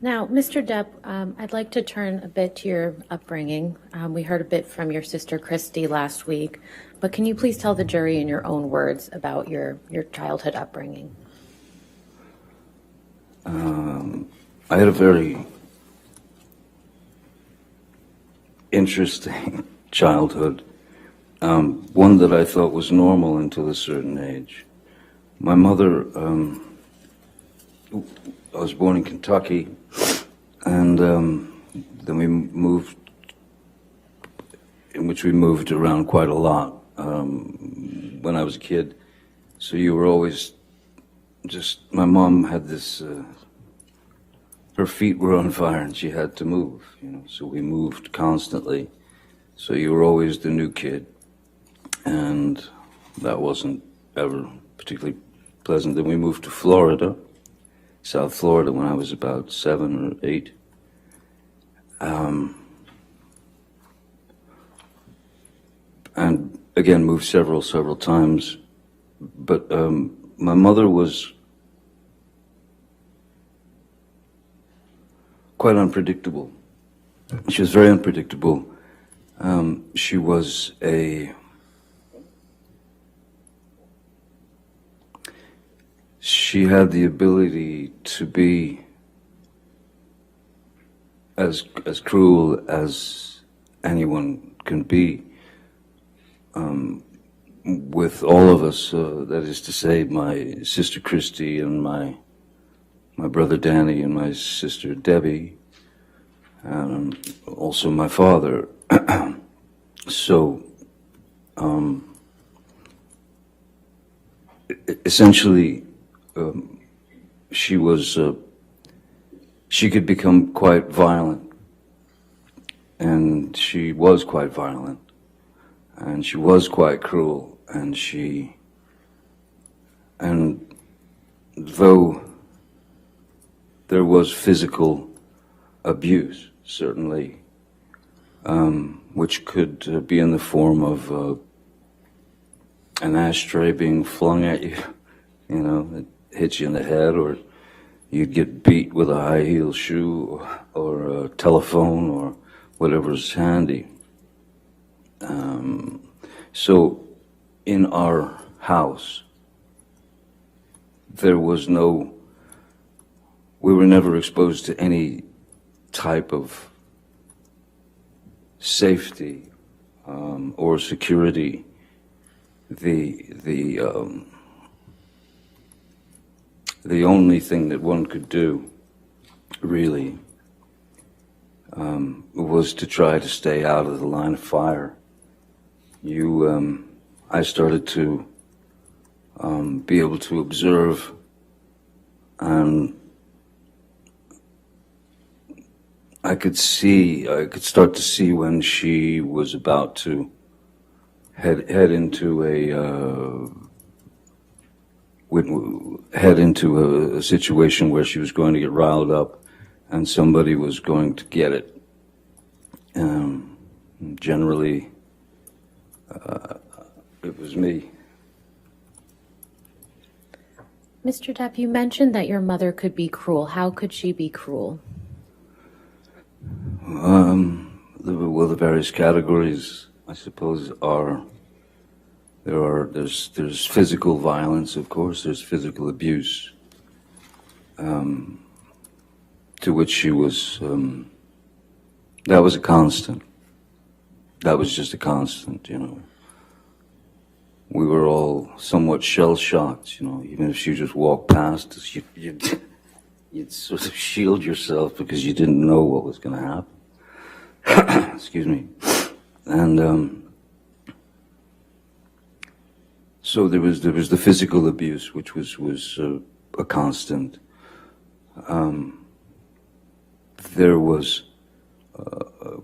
Now, Mr. Depp, I'd like to turn a bit to your upbringing. We heard a bit from your sister Christy last week, but can you please tell the jury in your own words about your childhood upbringing? I had a very interesting childhood, one that I thought was normal until a certain age. My mother, I was born in Kentucky, and then we moved, in which we moved around quite a lot when I was a kid. So you were always just, my mom had this, her feet were on fire and she had to move, you know, so we moved constantly. So you were always the new kid, and that wasn't ever particularly pleasant. Then we moved to Florida, South Florida, when I was about 7 or 8. And again, moved several times. But my mother was quite unpredictable. She was very unpredictable. She was she had the ability to be as cruel as anyone can be with all of us. That is to say, my sister Christy and my brother Danny and my sister Debbie, and also my father. So, essentially, she was, she could become quite violent, and she was quite violent, and she was quite cruel, and though there was physical abuse, certainly, which could be in the form of an ashtray being flung at you, you know, it hits you in the head, or you'd get beat with a high heel shoe or a telephone or whatever's handy. So in our house, there was no, we were never exposed to any type of safety or security. The only thing that one could do, really, was to try to stay out of the line of fire. I started to be able to observe, and I could start to see when she was about to head into a situation where she was going to get riled up and somebody was going to get it. Generally, it was me. Mr. Depp, you mentioned that your mother could be cruel. How could she be cruel? Well, the various categories, I suppose, are there's physical violence, of course. There's physical abuse, to which she was. That was a constant. That was just a constant, you know. We were all somewhat shell-shocked, you know. Even if she just walked past us, you'd sort of shield yourself because you didn't know what was going to happen. Excuse me. And so there was the physical abuse, which was a constant. There was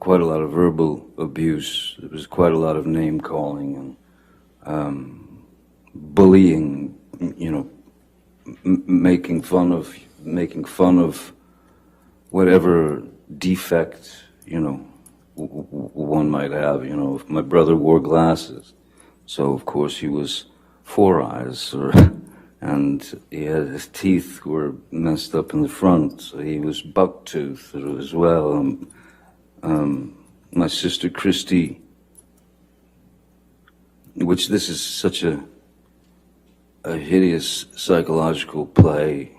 quite a lot of verbal abuse. There was quite a lot of name calling and bullying. You know, making fun of whatever defect, you know, one might have. You know, if my brother wore glasses, so of course he was four eyes, and his teeth were messed up in the front, so he was buck-toothed as well. My sister Christy, which this is such a hideous psychological play.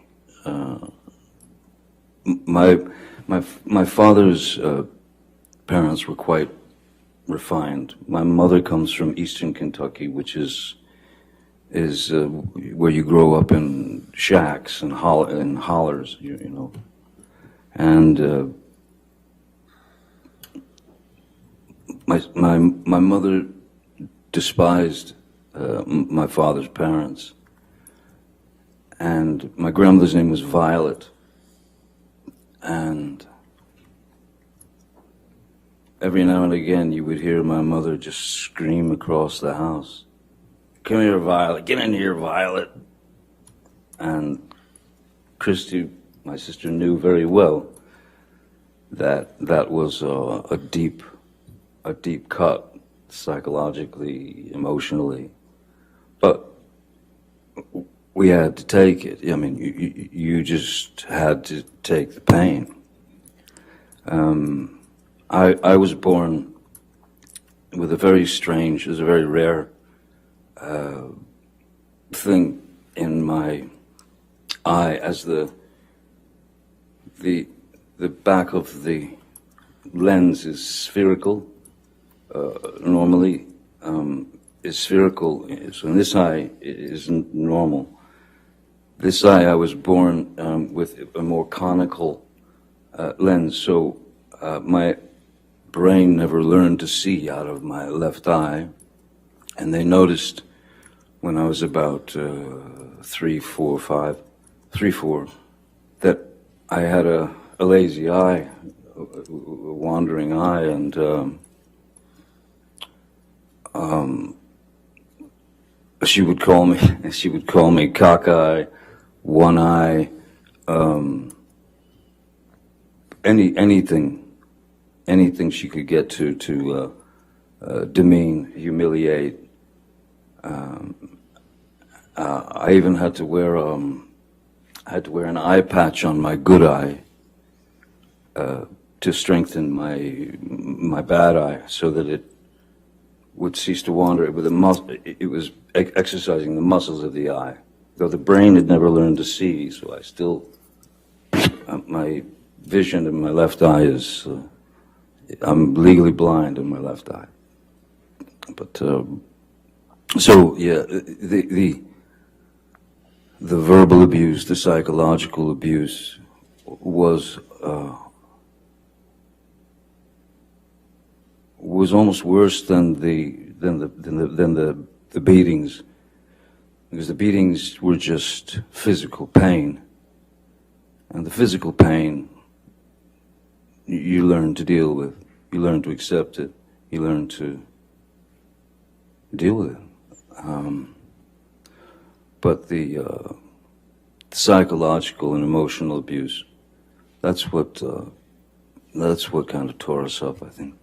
My father's parents were quite refined. My mother comes from Eastern Kentucky, which is where you grow up in shacks and hollers, you know. And my mother despised my father's parents, and my grandmother's name was Violet, and every now and again you would hear my mother just scream across the house, "Come here, Violet, get in here, Violet." And Christy, my sister, knew very well that that was a deep cut, psychologically, emotionally, but we had to take it. I mean, you just had to take the pain. I was born with a very strange, it was a very rare thing in my eye, as the back of the lens is spherical. Normally is spherical, so in this eye it isn't normal. This eye, I was born with a more conical lens, so my brain never learned to see out of my left eye, and they noticed when I was about 3, 4, that I had a lazy eye, a wandering eye, and she would call me cockeye, one eye, anything she could get to demean, humiliate. I even had to wear an eye patch on my good eye to strengthen my bad eye, so that it would cease to wander. It was exercising the muscles of the eye, though the brain had never learned to see. So I still, my vision in my left eye is, I'm legally blind in my left eye. But so yeah, the verbal abuse, the psychological abuse was almost worse than the beatings, because the beatings were just physical pain, and the physical pain you learn to deal with, you learn to accept it, you learn to deal with it. But the psychological and emotional abuse, that's what kind of tore us up, I think.